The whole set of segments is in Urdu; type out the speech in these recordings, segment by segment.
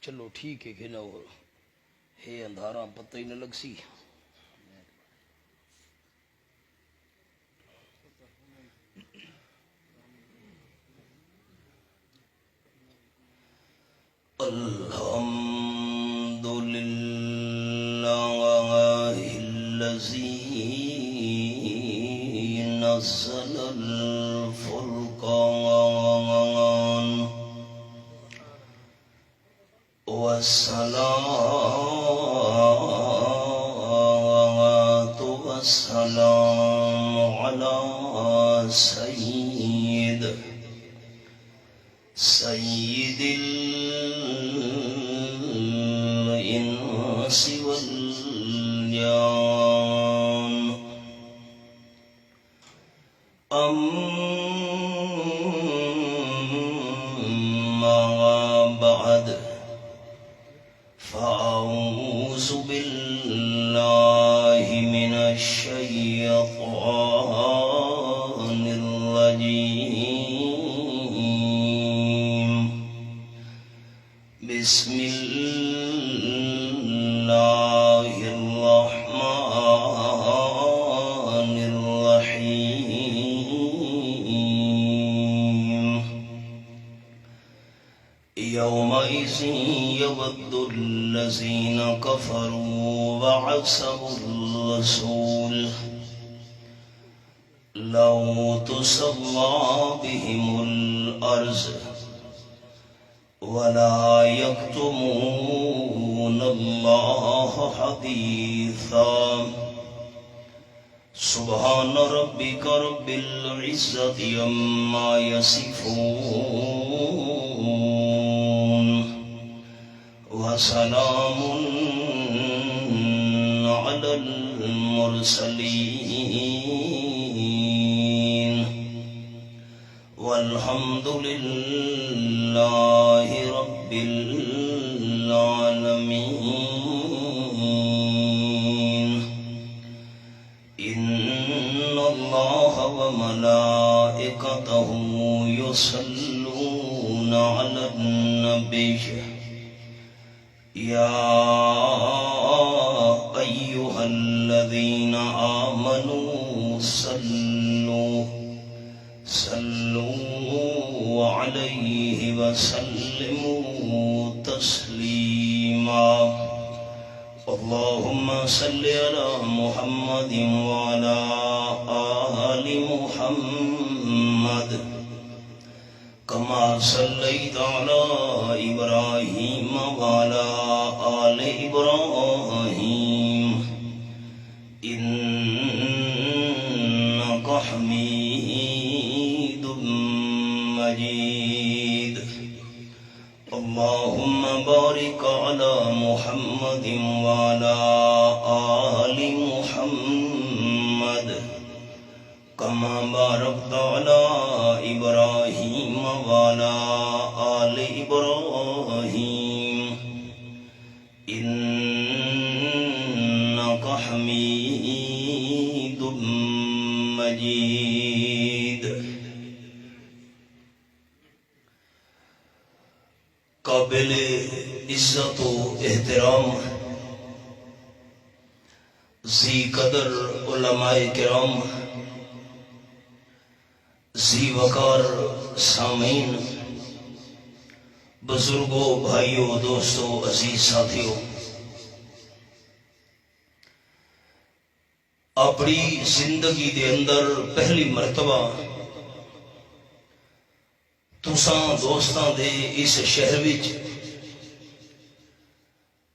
چلو ٹھیک ہے کہ نہ ہو ہے اندھارا پتہ ہی نہ لگ سی الحمد لله الذي نزل الفرقان والصلاة والسلام على سيد الإنس والجان أما بعد فأعوذ بالله من الشيطان الرجيم بسم الله الرحمن الرحيم يومئذ يود الذين كفروا وعصوا الرسول لو تسوى بهم الأرض ولا يكتمون الله حديثا سبحان ربك رب العزة عما يصفون وسلام على المرسلين والحمد لله رب العالمين إن الله وملائكته يصلون على النبي يا أيها الذين آمنوا صلوا عليه وسلموا تسليما اللهم صل على محمد وعلى آل محمد كما صليت على إبراهيم وعلى آل إبراهيم إنك حميد مجيد اللهم بارك على محمد وعلى آل محمد كما باركت على إبراهيم وعلى آل إبراهيم إنك حميد مجيد قابل عزت و احترام ذی قدر علماء کرام ذی وقار سامعین بزرگوں بھائیوں دوستوں عزیز ساتھیوں اپنی زندگی دے اندر پہلی مرتبہ تساں دوستاں دے اس شہر وچ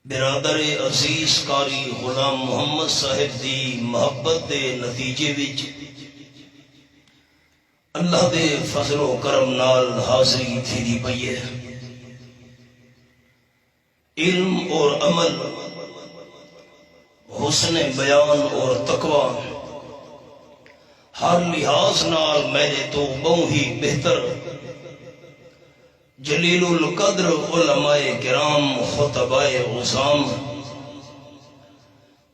برادر عزیز قاری غلام محمد صاحب دی محبت دے نتیجے وچ اللہ دے فضل و کرم نال حاضری تھی دی پئی ہے علم اور عمل حسن بیان اور تقوی ہر لحاظ نال میرے تو بہت ہی بہتر جلیل القدر علماء کرام خطباء عظام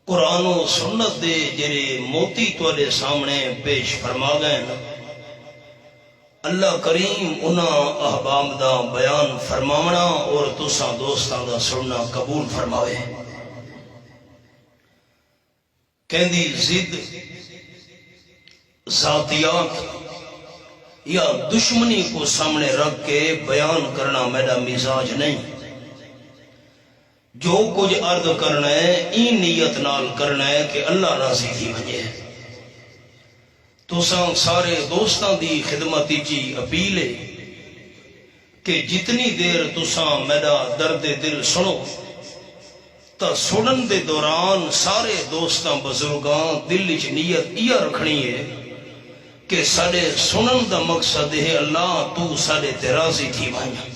قرآن و سنت دے جڑے موتی تولے سامنے پیش فرما گئے اللہ کریم انہاں احباب دا بیان فرماونا اور تساں دوستاں دا سننا قبول فرماوے۔ کہندی ضد ذاتیات یا دشمنی کو سامنے رکھ کے بیان کرنا میرا مزاج نہیں، جو کچھ عرض کرنا ہے این نیت نال کرنا ہے کہ اللہ راضی تھی بنجے۔ تساں سارے دوستاں دی خدمت جی اپیل ہے کہ جتنی دیر تساں میرا درد دل سنو تا سنن دے دوران سارے دوستاں بزرگاں دل چ نیت یہ رکھنی ہے کہ سارے سنن دا مقصد ہے اللہ تو سارے تے راضی تھی بنجے۔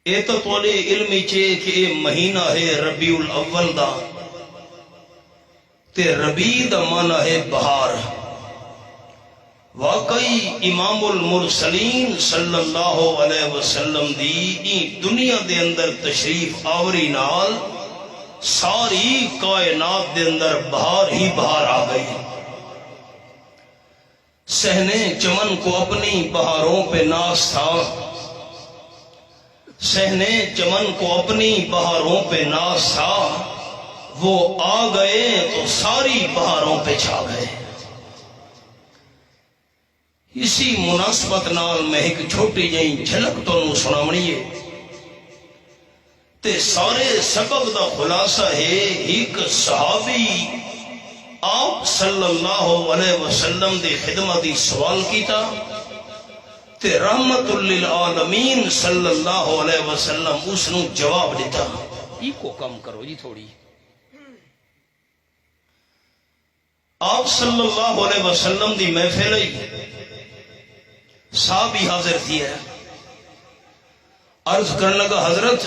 اے تو تولے علمی چے کہ اے مہینہ ہے ربیع الاول دا تے ربیع دا معنی ہے بہار۔ واقعی امام المرسلین صلی اللہ علیہ وسلم دی دنیا دے اندر تشریف آوری نال ساری کائنات دے اندر بہار ہی بہار آ گئی۔ صحنے چمن کو اپنی بہاروں پہ ناز تھا، صحنے چمن کو اپنی بہاروں پہ ناز تھا، وہ آ گئے تو ساری بہاروں پہ چھا گئے۔ اسی مناسبت نال میں ایک چھوٹی جہی جھلک تانوں سناونی ہے تے سارے سبق دا خلاصہ ہے۔ ایک صحابی آپ صلی اللہ علیہ وسلم دی خدمت دی سوال کیتا تے رحمت للعالمین صلی اللہ علیہ وسلم اس نو جواب دیتا۔ ای کو کم کرو جی تھوڑی۔ آپ صلی اللہ علیہ وسلم دی محفل صحابی حاضر تھی ہے، عرض کرنے لگا حضرت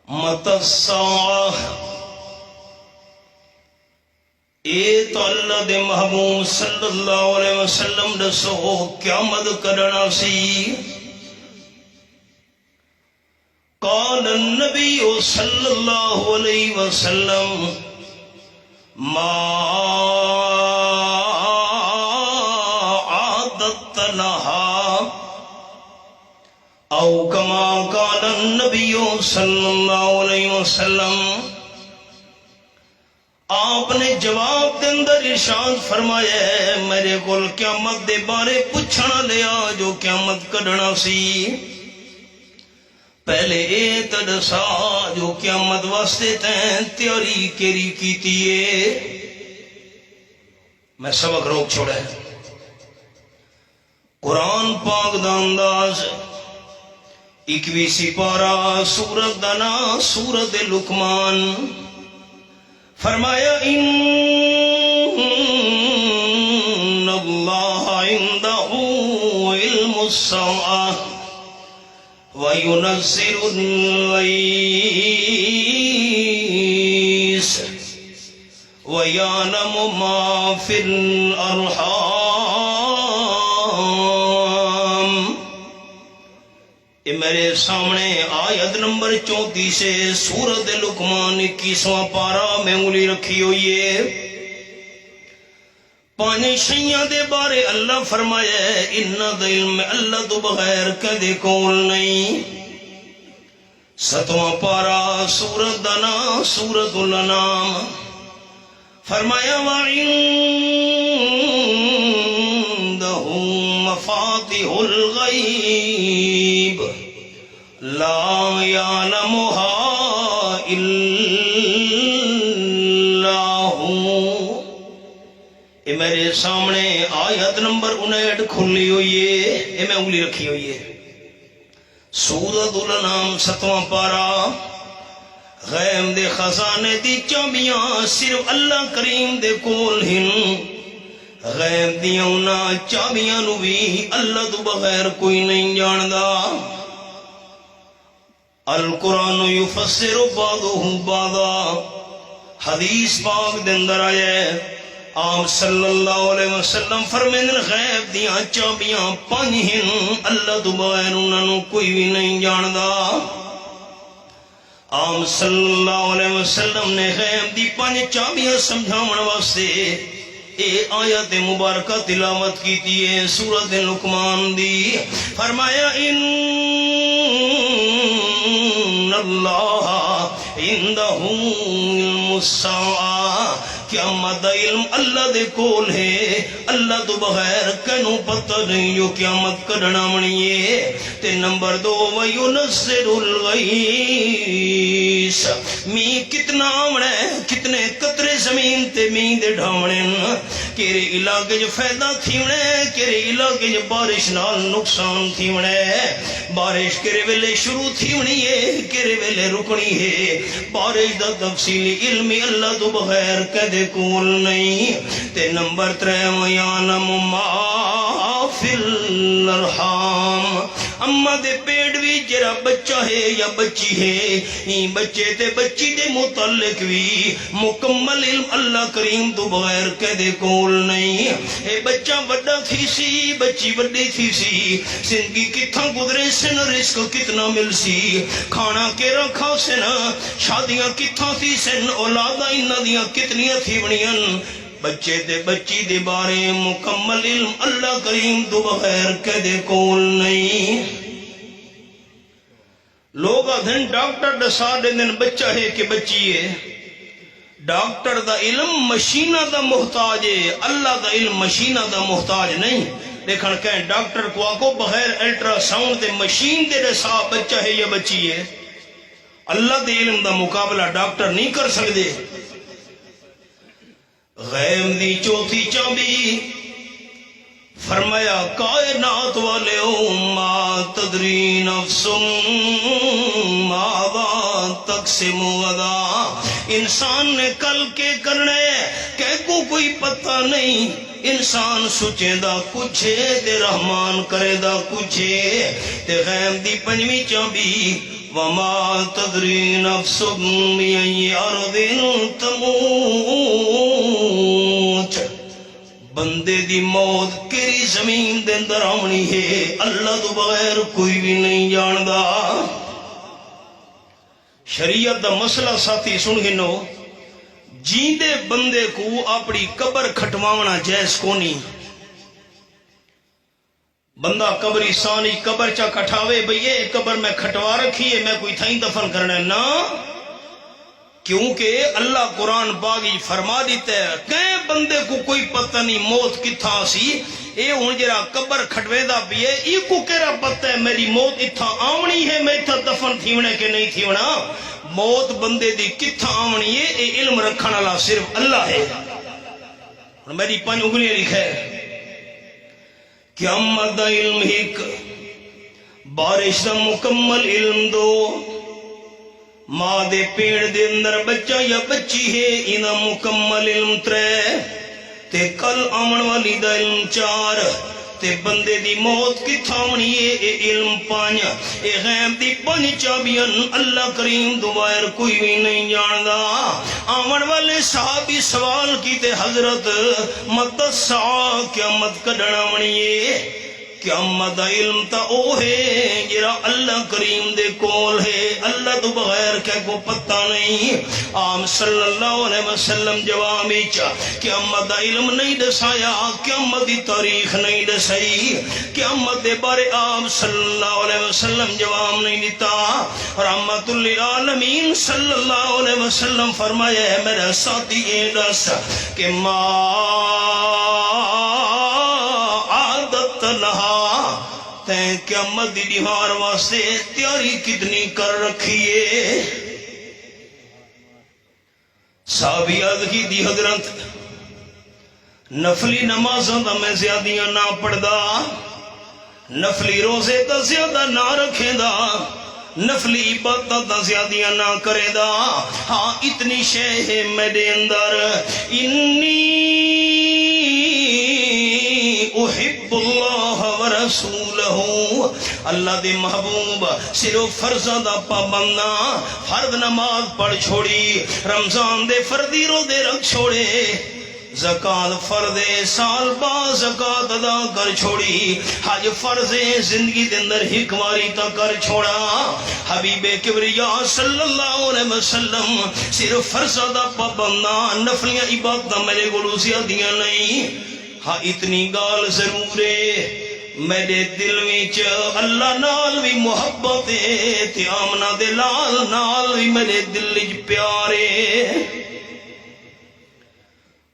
مت الساعہ، اے تو اللہ دے محبوب صلی اللہ علیہ وسلم دسو قیامت کرنا سی؟ قال النبی صلی اللہ علیہ وسلم ما عادت لها، او کما قال النبی صلی اللہ علیہ وسلم۔ آپ نے جواب دے اندر ارشاد فرمایا ہے میرے کول قیامت دے بارے پوچھنا لیا جو قیامت کڈنا سی، پہلے اے تدسا جو قیامت واسطے تیں تیاری کیری کیتی ہے۔ میں سبق روک چھوڑا ہے۔ قرآن پاک دا انداز 21 پارہ سورت دا نام سورت لقمان، فرمایا ان اللہ عنده علم الساعة وَيُنَزِّلُ الْغَيْثَ وَيَعْلَمُ مَا فِي الْأَرْحَامِ۔ یہ میرے سامنے آیت نمبر 34 سے سورت لقمان 21واں پارہ میں انگلی رکھی ہوئی ہے۔ پانچ شیاں دے بارے اللہ فرمایا ہے انہاں دا علم اللہ تو بغیر کدے کول نہیں۔ 7واں پارہ سورت دا نام سورت الانعام، فرمایا وَعِندَهُ مَفَاتِحُ الْغَيْبِ لَا يَعْلَمُهَا إِلَّا هُوَ۔ یہ میرے سامنے آیت نمبر 59 کھلی ہوئی ہے، یہ میں انگلی رکھی ہوئی ہے۔ سورۃ الانعام 7واں پارہ، غیب دے خزانے دی چابیاں صرف اللہ کریم دے کول ہن، غیب دیاں انہاں چابیاں نو بھی اللہ تو بغیر کوئی نہیں جاندا۔ القرآن یفسر بعضہ بعضا، حدیث پاک دے اندر آیا ہے آپ صلی اللہ علیہ وسلم فرمائیں غیب دیاں چابیاں 5 ہیں، اللہ تو بغیر انہاں نو کوئی بھی نہیں جاندا۔ آپ صلی اللہ علیہ وسلم نے غیب دی 5 چابیاں سمجھاون واسطے اے آیت مبارکہ تلاوت کیتی ہے سورۃ لقمان دی. فرمایا ان اللہ عندہ علم الساعہ، قیامت دا علم اللہ دے کول ہے. اللہ تو بغیر کنوں پتہ نہیں جو قیامت کڈنا منی ہے. تے نمبر 2 وَيُنَزِّلُ الْغَيْثَ، می کتنا آمنا ہے، کتنے قطرے زمین تے می دے ڈھاونے، کیرے علاقے جو فائدہ تھیونے، کیرے علاقے جو بارش نال نقصان تھیونے. بارش کیرے ویلے شروع تھیونی ہے، کیرے ویلے رکنی ہے. بارش دا تفصیلی علمی اللہ تو بغیر کدے کول نہیں. تے نمبر 3 وَيَعْلَمُ مَا فِي الْأَرْحَامِ، اماں دے پیٹ بھی جرا بچہ ہے یا بچی ہے، بچے تے بچی دے متعلق بھی مکمل علم اللہ کریم تو بغیر کدے کول نہیں. اے بچہ بڑا تھی سی، بچی بڑی تھی سی، زندگی کتھاں گزرے سن، رزق کتنا مل سی، کھانا کے رکھا سن، شادیاں کتھاں تھی سن، اولاداں انہاں دیاں کتنیاں تھی بنیاں. بچے تے بچی دے بارے مکمل علم اللہ کریم تو بغیر کدے کول نہیں. لوگ آدھن ڈاکٹر دسا دن بچہ ہے کہ بچی ہے. ڈاکٹر دا علم مشینہ دا محتاج ہے، اللہ دا علم مشینہ دا محتاج نہیں. لیکن کہیں ڈاکٹر کو آکو بغیر الٹرا ساؤنڈ دے مشین دے دسا بچہ ہے یا بچی ہے. اللہ دے علم دا مقابلہ ڈاکٹر نہیں کر سکتے. غیب دی چوتھی چابی فرمایا کائنات والے ما تدری نفس ماذا تکسب غدا. انسان نے کل کے کرنے کہ کو کوئی پتہ نہیں. انسان سوچے دا کچھ ہے تے رحمان کرے دا کچھ ہے. تے غیب دی پنجویں چابی وما تدری نفس بأي أرض تموت، بندے دی موت کیری زمین دے اندر آنی ہے، اللہ تو بغیر کوئی بھی نہیں جاندا. شریعت دا مسئلہ ساتھی سن گنو، جیندے بندے کو اپنی قبر کھٹواونا جائز کونی. بندہ قبری ثانی قبر چا کھٹاوے بھئی یہ قبر میں کھٹوا رکھی ہے میں کوئی تھائیں دفن کرنا ہے نا، کیونکہ اللہ قرآن باغی فرما دیتا ہے کہیں بندے کو کوئی پتہ نہیں موت کتھا سی. اے ہن جرا قبر کھٹوے دا بھی ہے ای کو کیرا پتہ ہے میری موت اتھا آونی ہے، میں اتھا دفن تھیونے کے نہیں تھیونا. موت بندے دی کتھا آونی ہے اے علم رکھنا اللہ صرف اللہ ہے. میری 5 انگلیاں لکھے قیامت دا علم ایک، بارش دا مکمل علم 2، ماں دے پیڑ دے اندر بچہ یا بچی ہے انہا مکمل علم 3، تے کل آمن والی دا علم 4، تے بندے دی موت کی تھامنی اے علم 5. اے غیب دی 5 چابیاں اللہ کریم دوبائر کوئی بھی نہیں جاندا. آمن والے صحابی سوال کیتے حضرت مت الساعہ قیامت کڈنا منیے. قیامت دا علم تا او ہے جرا اللہ کریم دے کول ہے، اللہ تو بغیر کہ کو پتہ نہیں. آم صلی اللہ علیہ وسلم جواب چا قیامت دا علم نہیں دسایا، قیامت دی تاریخ نہیں دسائی، قیامت دے بارے آم صلی اللہ علیہ وسلم جواب نہیں دیتا. رحمت للعالمین صلی اللہ علیہ وسلم فرمایا ہے میرا ساتھی یہ دس کہ تین قیامت دی دیوار واسطے تیاری کتنی کر رکھیے. صحابی عرض کی دی حضرت نفلی نمازوں دا میں زیادیاں نہ پڑھدا، نفلی روزے دا زیادہ نہ رکھے دا، نفلی عبادت دا زیادیاں نہ کرے دا. ہاں اتنی شے ہے میرے اندر، انی احب اللہ ورسولہ، اللہ دے محبوب صرف فرضاں دا پابندہ، فرد نماز پڑھ چھوڑی، رمضان دے فردی روزے رکھ چھوڑے، زکات فرض سال با زکات ادا کر چھوڑی حج فرض زندگی دے اندر ایک واری تا کر چھوڑا حبیب کبریا صلی اللہ علیہ وسلم صرف فرض دا پابنداں نفلیاں عبادت میرے کولوں زیادہ نہیں ہاں اتنی گال ضرور ہے میرے دل وچ اللہ نال بھی محبت ہے تے آمنہ دے لال نال بھی میرے دل وچ پیار ہے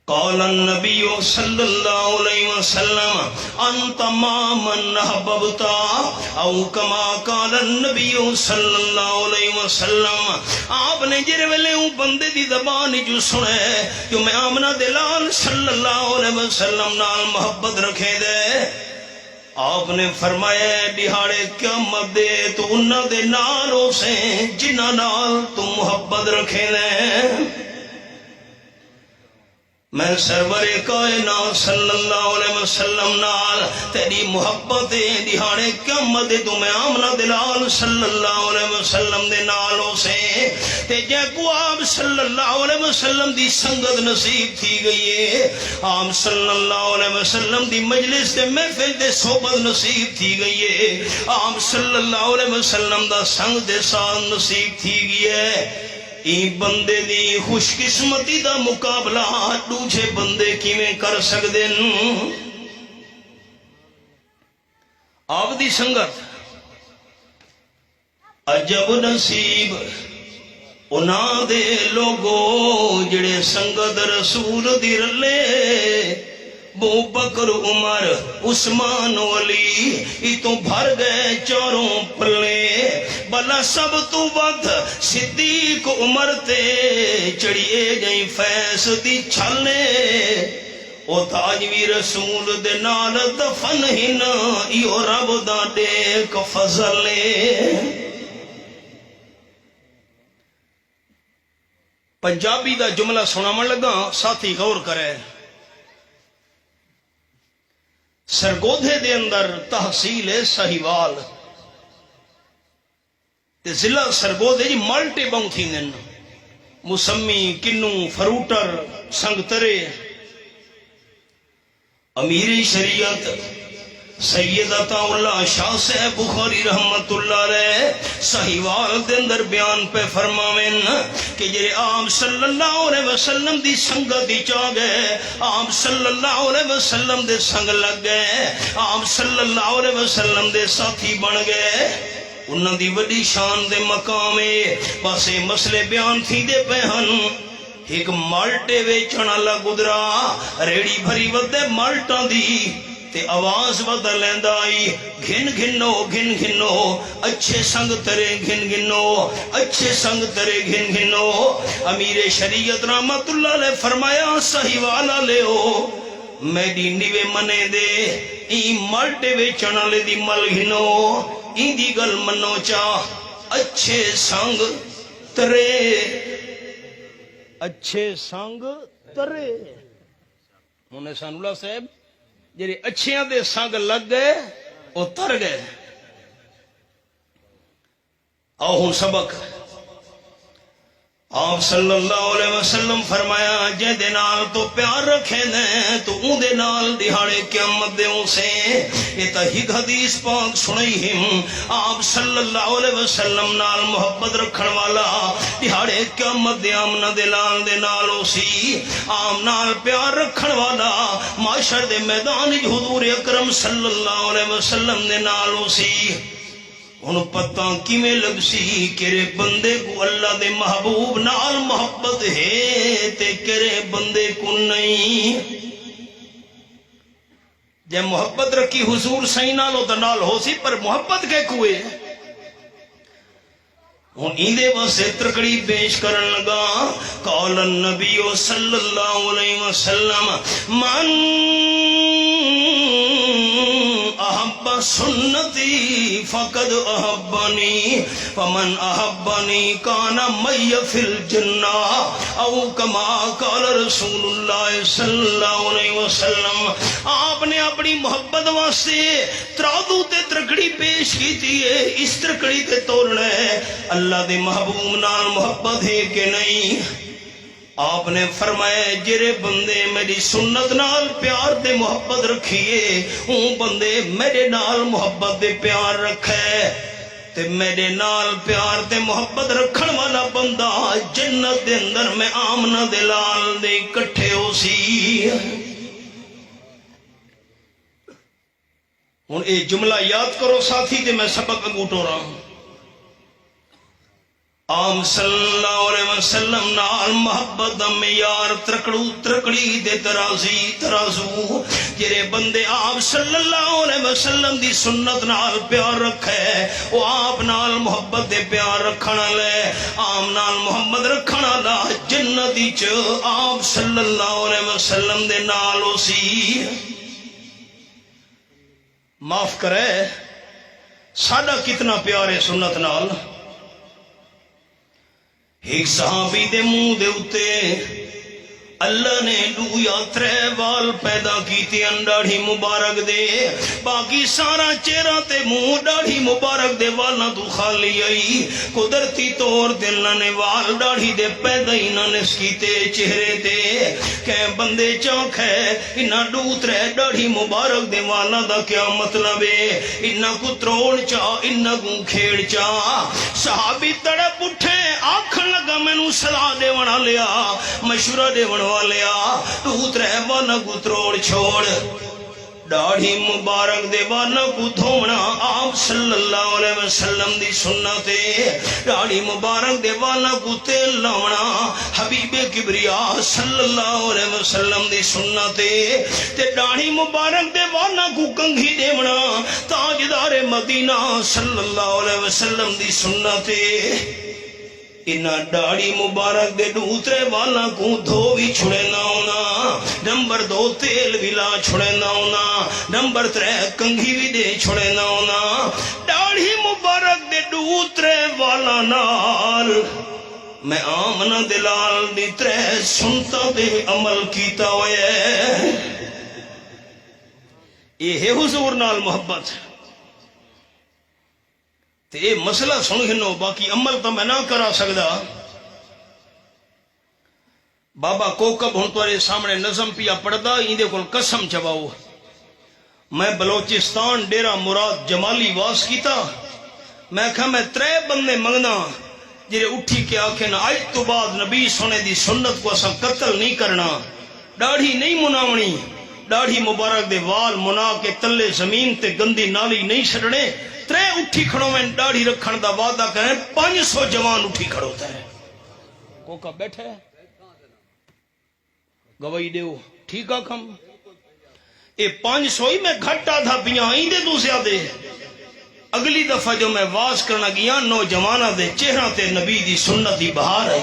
قال النبی صلی اللہ علیہ وسلم انت ما من احببتا او کما قال النبی صلی اللہ علیہ وسلم آپ نے جرے ویلے ہوں بندے دی زبان جو سنے جو میں آمنہ دلال صلی اللہ علیہ وسلم نال محبت رکھے دے آپ نے فرمایا دہاڑے قیامت دے تو انہاں دے نالوں سے جنہاں نال تو محبت رکھے دے میں سرور کائنات صلی اللہ علیہ وسلم نال تیری محبت دہاڑے قیامت تو میں آمنہ دلال صلی اللہ علیہ وسلم دے نالوں سے تے جے کو آپ صلی اللہ علیہ وسلم دی سنگت نصیب تھی گئی ہے آپ صلی اللہ علیہ وسلم دی مجلس دے محفل دے صحبت نصیب تھی گئی ہے آپ صلی اللہ علیہ وسلم دا سنگ دے ساتھ نصیب تھی گئی ہے ای بندے دی خوش قسمتی دا مقابلہ دوجے بندے کیویں کر سکدے ن آپ دی سنگت عجب نصیب انہاں دے لوگو جڑے سنگت رسول دی رلے ابو بکر عمر عثمان علی ای تو بھر گئے چاروں پلے بلا سب تو ود صدیق عمر تے چڑیے جائیں فیس دی چھلے او تاج بھی رسول دے نال دفن ہی نا ایو رب دا دیکھ فضلے پنجابی دا جملہ سنامن لگا ساتھی غور کرے سرگودھے دے اندر تحصیل سہیوال تے ضلع سرگودھے جی مالٹے بنگ تھی دن مسمی کنو فروٹر سنگ ترے امیر شریعت سید عطا اللہ شاہ صاحب بخاری رحمت اللہ علیہ سہیوال دے اندر بیان پہ فرماویں کہ جرے آپ صلی اللہ علیہ وسلم دی سنگت دی چاہ گئے آپ صلی اللہ علیہ وسلم دے سنگ لگ گئے آپ صلی اللہ علیہ وسلم دے ساتھی بن گئے انہاں دی وڈی شان دے مقامے باسے مسئلے بیان تھی دے پہن ایک مالٹے ویچن اللہ گدرا ریڑی بھری ودے مالٹاں دی تے آواز بدل لیندہ آئی گھن گھنو اچھے سنگ ترے گھن گھنو اچھے سنگ ترے گھن گھنو امیر شریعت رحمت اللہ علیہ فرمایا صحیح والا لے ہو میری نیوے منے دے ای مالٹے ویچن لے دی مل گھنو ای دی گل منو چاہ اچھے سنگ ترے اچھے سنگ ترے انہیں سانولا صاحب جڑے اچھیاں دے سنگ لگ گئے وہ تر گئے آؤ ہوں سبق آپ صلی اللہ علیہ وسلم فرمایا جے دے نال تو پیار رکھے دیں تو اون دے نال دہاڑے قیامت دے اون سے یہ تا ہی حدیث پاک سنئی ہم آپ صلی اللہ علیہ وسلم نال محبت رکھن والا دہاڑے قیامت دے آمنہ دے لال دے نالو سی آم نال پیار رکھن والا معاشر دے میدان حضور اکرم صلی اللہ علیہ وسلم دے نالو سی انہوں پتہ کیویں لگ سی کرے بندے کو اللہ دے محبوب نال محبت ہے تے کرے بندے کو نہیں جے محبت رکھی حضور صحیح نالو تو نال ہو سی پر محبت کے کوئے ہوں ایندے واسطے ترکڑی پیش کرن لگا قال النبی صلی اللہ علیہ وسلم من احب سنتی فقد احبنی فمن احبنی کان می فی الجنہ او کما قال رسول اللہ صلی اللہ علیہ وسلم آپ نے اپنی محبت واسطے ترادو تے ترکڑی پیش کی تھی ہے اس ترکڑی تے توڑنا ہے اللہ دے محبوب نال محبت ہے کہ نہیں آپ نے فرمایا جڑے بندے میری سنت نال پیار تے محبت رکھیے اون بندے میرے نال محبت تے پیار رکھے تے میرے نال پیار تے محبت رکھن والا بندہ جنت دے اندر میں آمنہ دے لال دے اکٹھے ہو سی. ہن اے جملہ یاد کرو ساتھی تے میں سبق اگوں ٹورا. آم صلی اللہ علیہ وسلم نال محبت دا معیار ترکڑو ترکڑی دے ترازو جڑے بندے آپ صلی اللہ علیہ وسلم دی سنت نال پیار رکھے وہ آپ نال محبت دے پیار رکھنا لے آم نال محمد رکھنا لا جنتی چ آپ صلی اللہ علیہ وسلم دے نال ہو سی. معاف کرے ساڈا کتنا پیار ہے سنت نال. ایک صحابی دے منہ دے اتے اللہ نے دو یا ترے وال پیدا کیتے ان داڑھی مبارک دے باقی سارا چہرہ تے منہ داڑھی مبارک دے والاں تو خالی آئی. قدرتی طور تے اللہ نے وال داڑھی دے پیدا ہی نہ نس کیتے چہرے تے کہ بندے چاک ہے انہاں دو ترے داڑھی مبارک دے والاں دا کیا مطلب ہے انہاں کو تروڑ چا انہاں کو کھیڑ چا. صحابی تڑپ اٹھے آکھن لگا مینوں صلاح دیونا لیا مشورہ دیونا والیا تو ترے والا کو تروڑ چھوڑ داڑھی مبارک دے والا کو دھونا آپ صلی اللہ علیہ وسلم دی سنت ہے. داڑھی مبارک دے والا کو تیل لاونا حبیب کبریا صلی اللہ علیہ وسلم دی سنت ہے. تے داڑھی مبارک دے والا کو کنگھی دیونا تاجدار مدینہ صلی اللہ علیہ وسلم دی سنت ہے. انہا داڑھی مبارک دے دوترے والا کو دھو بھی چھڑے نہ ہونا نمبر 2 تیل بھی لا چھڑے نہ ہونا نمبر 3 کنگھی بھی دے چھڑے نہ ہونا. داڑھی مبارک دے دوترے والا نال میں آمنہ دلال دی 3 سنتا دے عمل کیتا ہوئے. یہ ہے حضور نال محبت. تے اے مسئلہ سن گھنو باقی عمل تو میں نہ کرا سکدا. بابا کوکب ہن تورے سامنے نظم پیا پڑھدا ایندے کول قسم چواؤ میں بلوچستان ڈیرہ مراد جمالی واس کیتا میں کہا میں 3 بندے منگنا جڑے اٹھی کے آکھن اج تو بعد نبی سونے دی سنت کو اساں قتل نہیں کرنا داڑھی نہیں مناونی داڑھی مبارک دے وال منا کے تلے زمین تے گندی نالی نہیں چھڑنے 3 اٹھی کھڑو میں داڑھی رکھن دا وعدہ کریں 500 جوان اٹھی کھڑوتا ہے. کوکا بیٹھے گواہی دیو ٹھیک آ کم اے 500 ہی میں گھٹا تھا پیاں ہی دے تو زیادہ. اگلی دفعہ جو میں واز کرنا گیا نوجوانہ دے چہرہ تے نبی دی سنت دی بہار آئی.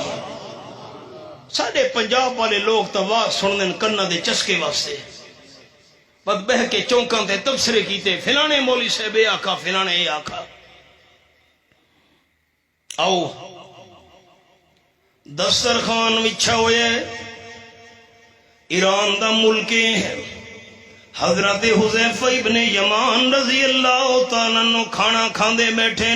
ساڑھے پنجاب والے لوگ تو واز سنن کرنا دے چسکے واسطے بد بہ کے چونکاں تے تبصرے کیتے فلانے مولی صاحب اے آکھا فلانے اے آکھا. آؤ دسترخوان وچھا ہوئے ایران دا ملکے حضرت حذیفہ ابن یمان رضی اللہ تعالیٰ عنہ کھانا کھاندے بیٹھے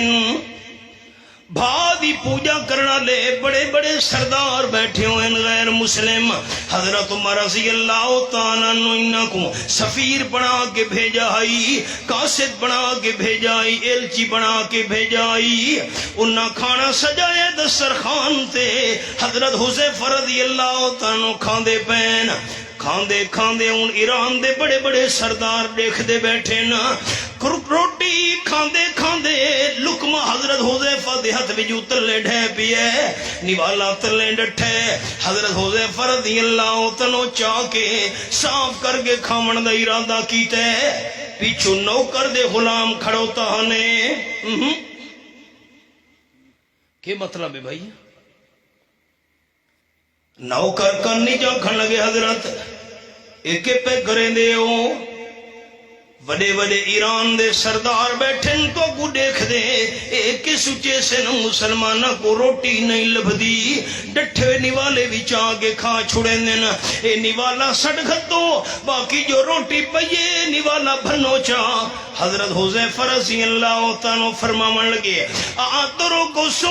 بھا دی پوجا کرنا لے بڑے بڑے سردار بیٹھے ہوئے غیر مسلم. حضرت عمر رضی اللہ تعالیٰ عنہ انہاں کو سفیر بنا کے بھیجائی قاصد بنا کے بھیجائی ایلچی بنا کے بھیجائی. انہاں کھانا سجائے دسترخوان تے حضرت حذیفہ رضی اللہ تعالیٰ عنہ کھاندے پین کھاندے کھاندے ان ایران دے بڑے بڑے سردار دیکھ دے بیٹھے نا روٹی کھاندے کھاندے لکمہ حضرت حذیفہ دے ہاتھ وچ تلے ڈھے پیے نوالا تلے ڈٹھے. حضرت حذیفہ رضی اللہ تعالیٰ چاہ کے صاف کر کے کھاون دا ارادہ کیتے پیچھو نوکر دے غلام کھڑوتا ہنے. کیا مطلب ہے بھائی نوکر کرنی جا کھن لگے حضرت ایک پہ کریں دے ہو وڈے وڈے ایران دے سردار بیٹھن تو کو دیکھ دے ایک سچے سے نہ مسلمانہ کو روٹی نہیں لبھدی ڈٹھے نوالے وچ آگے کھا چھڑے دینا اے نوالا سڑ گھتو باقی جو روٹی پئیے نوالا بھنو چا. حضرت حذیفہ رضی اللہ تعالیٰ فرماون لگے آترو کو سنت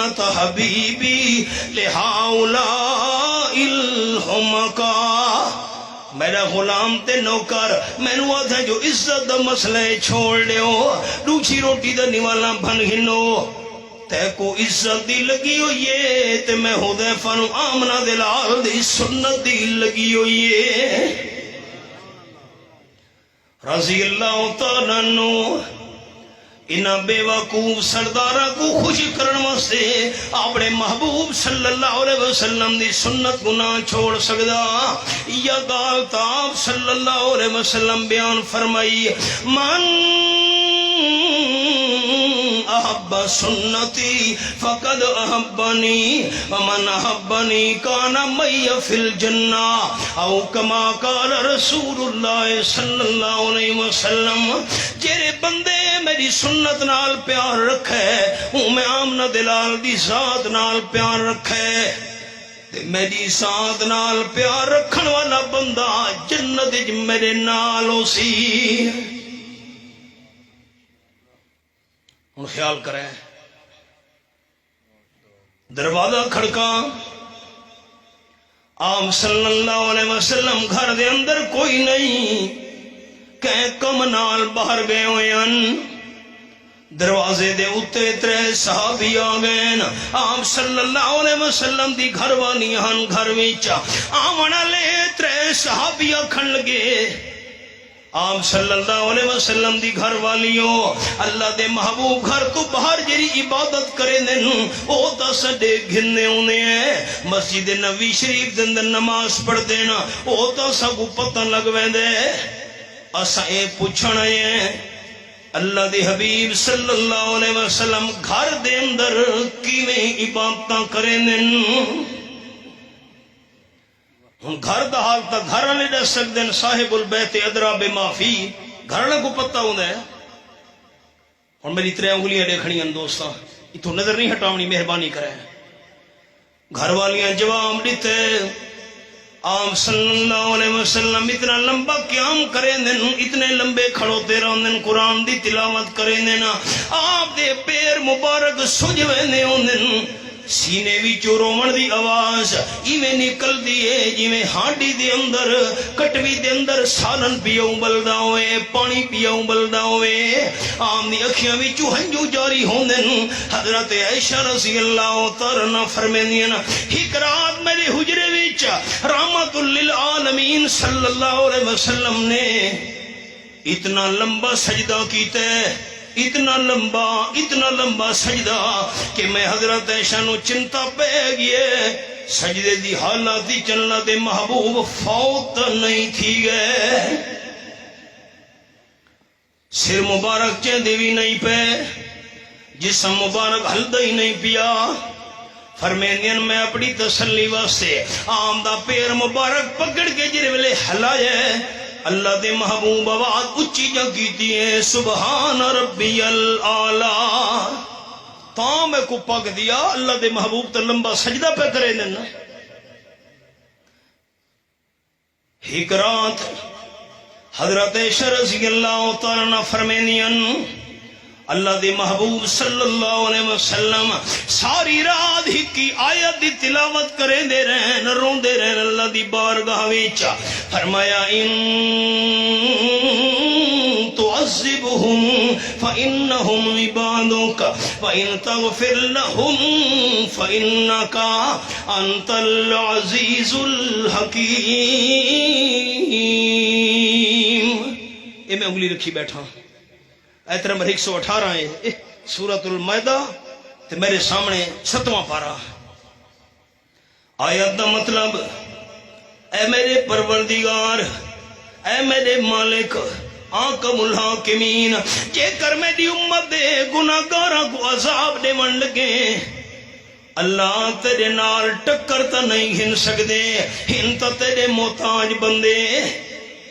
سنت حبیبی لہؤلاء الحمقا میرا غلام تے نوکر مینوں آدھے جو عزت دا مسئلہ چھوڑ لیو ڈوچھی روٹی دا نوالا بن ہنو تے کو عزت دی لگی ہوئیے تے میں حذیفہ نو آمنہ دلال دی سنت دی لگی ہوئیے رضی اللہ تعالیٰ عنہ انہاں بے وقوف سردارہ کو خوش کرن واسطے اپنے محبوب صلی اللہ علیہ وسلم دی سنت کو نہ چھوڑ سکدا یا گال تاب صلی اللہ علیہ وسلم بیان فرمائی من احب سنتی فقد احبنی ومن احبنی کان مئی فی الجنہ او کما قال رسول اللہ صلی اللہ علیہ وسلم جیرے بندے میری سنت نال پیار رکھے ہوں میں آمنہ دلال دی ذات نال پیار رکھے میری ذات نال پیار رکھن والا بندہ جنت میرے نال ہو سی ہوں خیال کریں دروازہ کھڑکا آپ صلی اللہ علیہ وسلم گھر دے اندر کوئی نہیں کہ کم نال باہر گئے ہوئے ان دروازے دے اتے ترے صحابی آ گئے آپ صلی اللہ علیہ وسلم دی گھر والی ہن گھر وچ آونا لے ترے صحابی آکھن لگے آپ صلی اللہ علیہ وسلم دی گھر والیوں اللہ دے محبوب گھر تو باہر جری عبادت کرے دن او تا سڈے گھنے ہونے ہیں مسجد نبی شریف دے اندر نماز پڑھ دینا او تا سگو پتہ لگ ویندے اسا اے پوچھنا ہے اللہ دے حبیب صلی اللہ علیہ وسلم گھر دے اندر کیویں عبادتاں کرے دن گھر دا حال تا گھر والے دس سکتے ہیں صاحب البیت ادرا بما فی گھر والے کو پتہ ہوتا ہے اور میری ترے انگلیاں دیکھنی ہیں دوستاں اتو نظر نہیں ہٹاونی مہربانی کرے گھر والیاں جواب دیتے آپ صلی اللہ علیہ وسلم اتنا لمبا قیام کریں دن اتنے لمبے کھڑوتے رہن دن قرآن دی تلاوت کریں دن آپ دے پیر مبارک سجوے نے دن سینے بھی رومن دی آواز ایویں نکل دیئے جیویں ہانڈی دے اندر کٹوی دے اندر سالن پیاؤں بلدہ ہوئے پانی پیاؤں بلدہ ہوئے آم دی اکھیاں بھی ہنجو جاری ہوندن حضرت عائشہ رضی اللہ تعالیٰ فرمیندین ایک رات میرے حجرے وچ رحمت للعالمین صلی اللہ علیہ وسلم نے اتنا لمبا سجدہ کیتا ہے اتنا لمبا سجدہ کہ میں حضرت عائشہ نو چنتا پہ گئے سجدے دی حالات دی چلنا دے محبوب فوت نہیں تھی گئے سر مبارک چندے بھی نہیں پہ جسم مبارک ہلدہ ہی نہیں پیا فرمینین میں اپنی تسلی واسطے آمدہ پیر مبارک پکڑ کے جرے ویلے ہلائے اللہ دے محبوب آواز اچھی جا کیتی ہے سبحان ربی العالی تا میں کو پاک دیا اللہ دے محبوب تا لمبا سجدہ پہ کرے دینا ایک رات حضرت عائشہ رضی اللہ تعالیٰ فرمینین اللہ دے محبوب صلی اللہ علیہ وسلم ساری رات ہی کی آیت دی تلاوت کرے دے رہن رون دے رہن اللہ دی بارگاہ وچ فرمایا ان تعذبهم فإنهم عبادك وإن تغفر لهم فإنك أنت العزيز الحكيم یہ میں انگلی رکھی بیٹھا ایت نمبر 118 ہے سورۃ المائدہ تے میرے سامنے 7واں پارہ آیت دا مطلب اے میرے پروردگار اے میرے مالک آکم الحاکمین جے کر میری امت دے گناہگاراں کو عذاب دے من لگے اللہ تیرے نال ٹکر تا نہیں ہن سکدے ہن تا تیرے محتاج بندے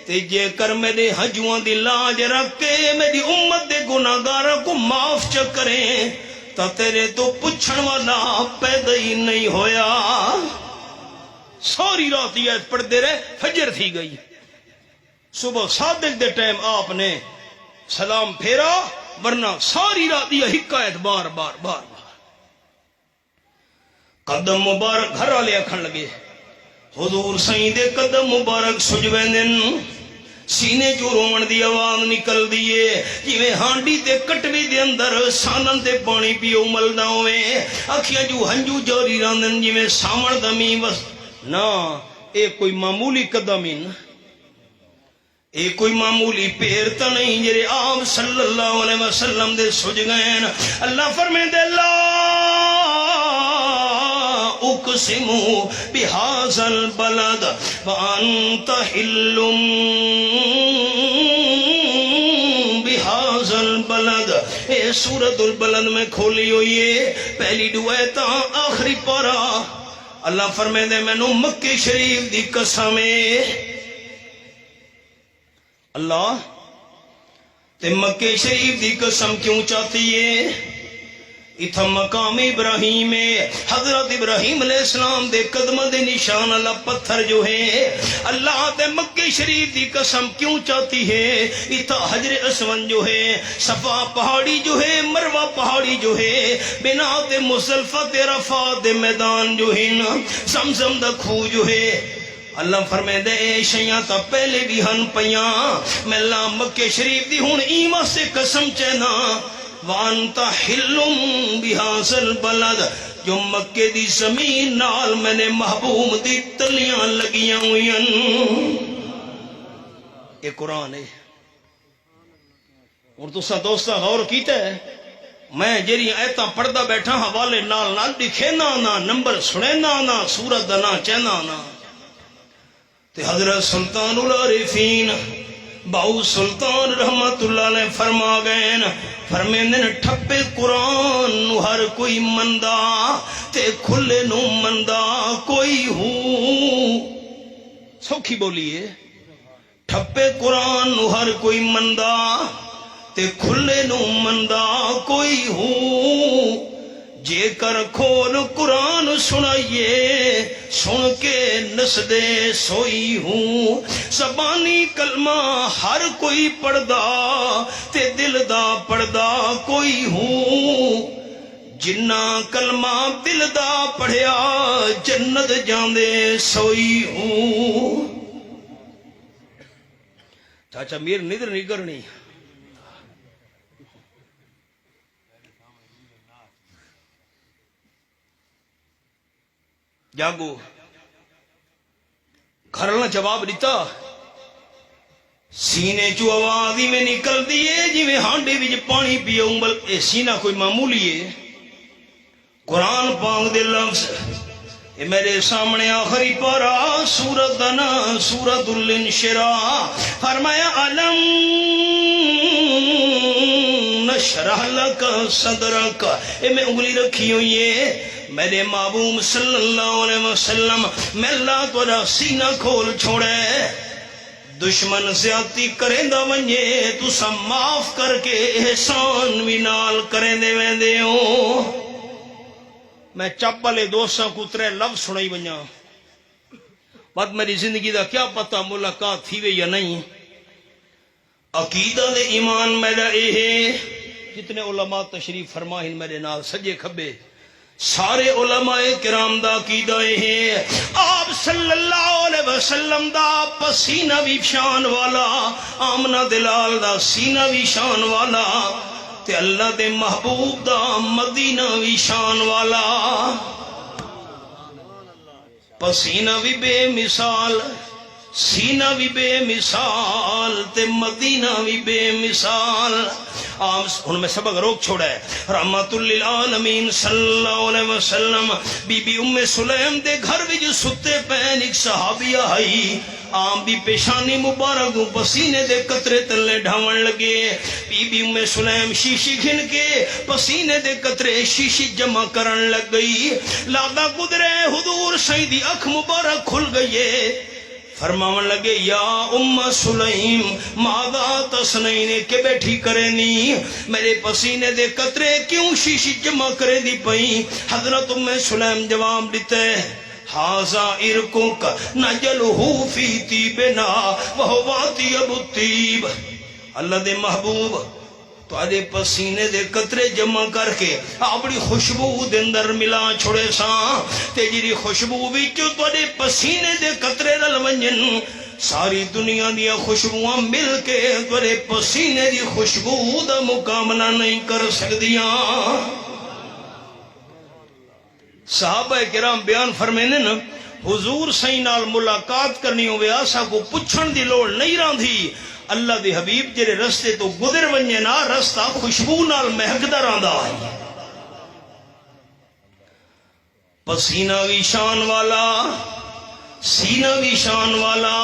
تے جے کر میرے حجوان دی لاج رکھ کے میری امت دے گناہگاراں کو معاف چ کریں تا تیرے تو پوچھن والا پیدا ہی نہیں ہویا ساری رات یہ پڑھتے رہے فجر تھی گئی صبح صادق دے ٹائم آپ نے سلام پھیرا ورنہ ساری رات یہ حکایت بار بار قدم مبارک گھر والے آکھن لگے حضور سائیں دے قدم مبارک سج ویندن سینے جو رومن دی آواز نکل دیئے جویں ہانڈی تے کٹوی دے اندر سانن تے پانی پیو ملدا ہوئے اکھیاں جو ہنجو جاری راندن جویں ساون دا مینہ وس نا اے کوئی معمولی قدم ہی نا اے کوئی معمولی پیر تا نہیں جرے آپ صلی اللہ علیہ وسلم دے سج گئے اللہ فرمائے دے لا اقسمو بہذا البلد وانت حل بہذا البلد اے سورۃ البلد میں کھولی ہوئی ہے پہلی دعائے تا آخری پارا اللہ فرمائے دے میں نو مکہ شریف دی قسم اللہ تے مکہ شریف دی قسم کیوں چاہتی ہے اتھا مقام ابراہیم ہے حضرت ابراہیم علیہ السلام دے قدم دے نشان اللہ پتھر جو ہے اللہ تے مکہ شریف دی قسم کیوں چاہتی ہے اتھا حجر اسود جو ہے صفا پہاڑی جو ہے مروہ پہاڑی جو ہے بنا تے مزدلفہ تے عرفات دے میدان جو ہے زمزم دا کھو جو ہے اللہ فرمائے دے اے شیعہ تا پہلے بھی ہن پیاں میں اللہ مکہ شریف دی ہون ایمان سے قسم چینا وانتا حلم بہذا البلد جو مکہ دی زمین نال میں نے محبوب دی تلیاں لگیاں ہوئیں یہ قرآن ہے اور تسا دوستا غور کیتا ہے میں جیری ایتاں پڑھدا بیٹھا حوالے نال نال دکھے نا نمبر سنے نا سورت دا نا چینا نا تے حضرت سلطان العارفین باؤ سلطان رحمت اللہ علیہ فرما گئے فرمیندے نے ٹھپے قرآن نو ہر کوئی مندا تے کھلے نو مندا کوئی ہوں سوکھی بولیے ٹھپے قرآن نو ہر کوئی مندا تے کھلے نو مندا کوئی ہوں جے کر کھول قرآن سنائیے سن کے نس دے سوئی ہوں زبانی کلمہ ہر کوئی پڑھدا تے دل دا پڑھدا کوئی ہوں جنہ کلمہ دل دا پڑھیا جنت جاندے سوئی ہوں چاچا میر ندر نہیں کرنی جاگو گھر اللہ جواب دیتا سینے چو آوازی میں نکل دیئے جی میں ہانڈے بھی جب پانی پیے امبل اے سینہ کوئی معمولی ہے قرآن پاک دے لفظ اے میرے سامنے آخری پارا سورت دنا سورت الانشراح فرمایا علم نشرح لک صدرک اے میں انگلی رکھی ہوئی ہے میرے محبوب صلی اللہ علیہ وسلم میں اللہ تورا سینہ کھول چھوڑے دشمن زیادتی کریں دا ونجے تو سب معاف کر کے احسان بھی نال کریں دے ویندے ہو میں چپلے دوستاں کو ترے لفظ سنائی ونجا بعد میری زندگی دا کیا پتہ ملاقات تھی وے یا نہیں عقیدہ دے ایمان میرا اے ہے جتنے علماء تشریف فرمائیں میرے نال سجے کھبے سارے علماء کرام دا عقیدہ ہے آپ صلی اللہ علیہ وسلم دا پسینہ بھی شان والا آمنہ دلال دا سینہ بھی شان والا تے اللہ دے محبوب دا مدینہ بھی شان والا پسینہ بھی بے مثال سینہ بھی بے مثال تے مدینہ بھی بے مثال ان میں سبق روک چھوڑا ہے رحمت للعالمین صلی اللہ علیہ وسلم بی بی ام سلیم دے گھر بھی جو ستے پین ایک صحابیہ ہائی آم بھی پیشانی مبارک پسینے دے قطرے تلے ڈھاون لگے بی بی ام سلیم شیشی گھن کے پسینے دے قطرے شیشی جمع کرن لگ گئی لادا گدرے حضور سیدی اکھ مبارک کھل گئی فرماون لگے یا ام سلیم ماذا تصنعین کے بیٹھی کرے نی میرے پسینے دے قطرے کیوں شیشی جمع کرے دی پئی حضرت ام سلیم جواب دیتے حاضا ارکوک نجلہو فی تیبنا وہو واتی ابو تیب اللہ دے محبوب تواڈے پسینے دے قطرے جمع کر کے اپنی خوشبو دے اندر ملا چھوڑے ساں تے جیڑی خوشبو وچوں تواڈے پسینے دے قطرے رل ونجن ساری دنیا دیا خوشبواں مل کے تواڈے پسینے دی خوشبو دا مقابلہ نہیں کر سکدیاں. صحابہ کرام بیان فرمینے نا حضور سائیں نال ملاقات کرنی ہوئے آسا کو پچھن دی لوڑ نہیں راندھی. اللہ دی حبیب جڑے رستے تو گزر ونجے نا رستہ خوشبو نال مہکدا رہندا ہے. پسینہ بھی شان والا سینہ بھی شان والا.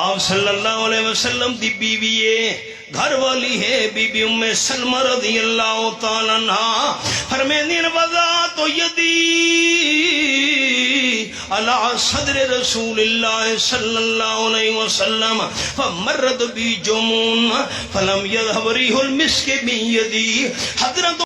آپ صلی اللہ علیہ وسلم دی بیوی گھر والی ہے بی بی ام سلمہ رضی اللہ تعالی عنہا فرمیندین وضعت یدی علی صدر رسول اللہ صلی اللہ علیہ وسلم فمرد بی جمون فلم یذهب ریح المسک من یدی. حضرت